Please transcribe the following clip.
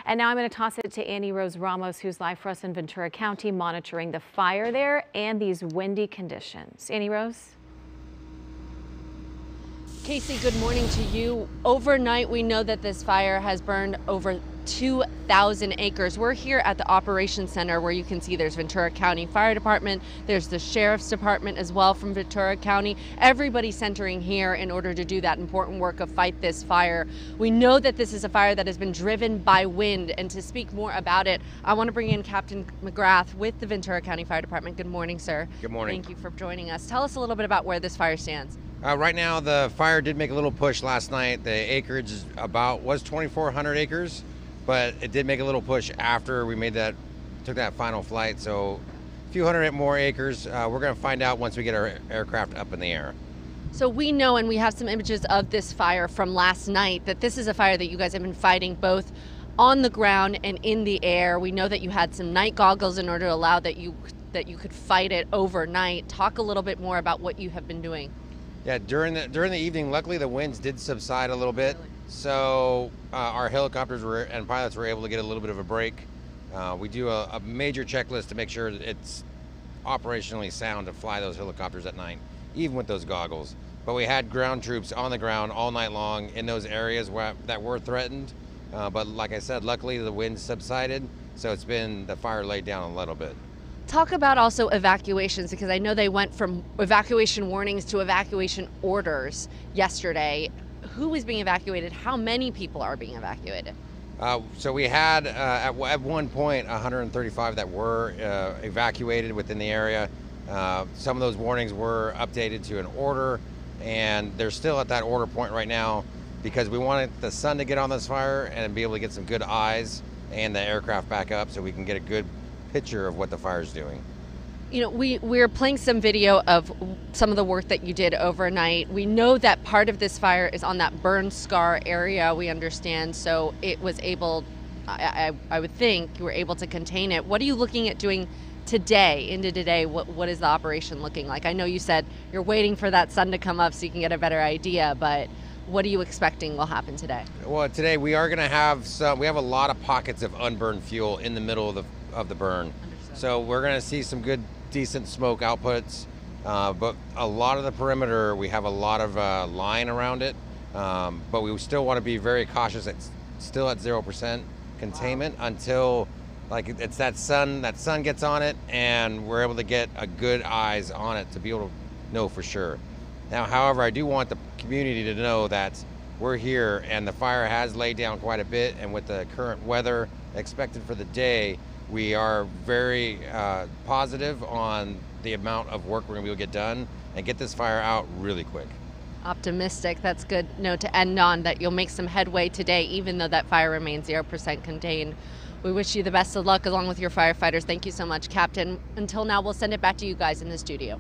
And now I'm going to toss it to Annie Rose Ramos, who's live for us in Ventura County, monitoring the fire there and these windy conditions. Annie Rose? Casey, good morning to you. Overnight, we know that this fire has burned over 2,000 acres. We're here at the Operations Center where you can see there's Ventura County Fire Department, there's the Sheriff's Department as well from Ventura County. Everybody centering here in order to do that important work of fight this fire. We know that this is a fire that has been driven by wind, and to speak more about it, I want to bring in Captain McGrath with the Ventura County Fire Department. Good morning, sir. Good morning. Thank you for joining us. Tell us a little bit about where this fire stands. Right now, the fire did make a little push last night. The acreage is was 2,400 acres, but it did make a little push after we took that final flight. So a few hundred more acres. We're going to find out once we get our aircraft up in the air. So we know, and we have some images of this fire from last night, that this is a fire that you guys have been fighting both on the ground and in the air. We know that you had some night goggles in order to allow that you could fight it overnight. Talk a little bit more about what you have been doing. Yeah, during the evening, luckily the winds did subside a little bit, so our helicopters and pilots were able to get a little bit of a break. We do a major checklist to make sure it's operationally sound to fly those helicopters at night, even with those goggles. But we had ground troops on the ground all night long in those areas that were threatened. But like I said, luckily the winds subsided, so the fire laid down a little bit. Talk about also evacuations, because I know they went from evacuation warnings to evacuation orders yesterday. Who is being evacuated? How many people are being evacuated? So we had at one point 135 that were evacuated within the area. Some of those warnings were updated to an order, and they're still at that order point right now because we wanted the sun to get on this fire and be able to get some good eyes and the aircraft back up so we can get a good picture of what the fire's doing. You know, we're playing some video of some of the work that you did overnight. We know that part of this fire is on that burn scar area, we understand, so it was able, I would think, you were able to contain it. What are you looking at doing into today? What is the operation looking like? I know you said you're waiting for that sun to come up so you can get a better idea, but what are you expecting will happen today? Well, today we are going to have we have a lot of pockets of unburned fuel in the middle of the burn. Understood. So we're going to see some good, decent smoke outputs, but a lot of the perimeter, we have a lot of line around it, but we still want to be very cautious. It's still at 0% containment until it's that sun gets on it and we're able to get a good eyes on it to be able to know for sure. Now, however, I do want the community to know that we're here and the fire has laid down quite a bit, and with the current weather expected for the day, we are very positive on the amount of work we're going to be able to get done and get this fire out really quick. Optimistic. That's good note to end on, that you'll make some headway today, even though that fire remains 0% contained. We wish you the best of luck along with your firefighters. Thank you so much, Captain. Until now, we'll send it back to you guys in the studio.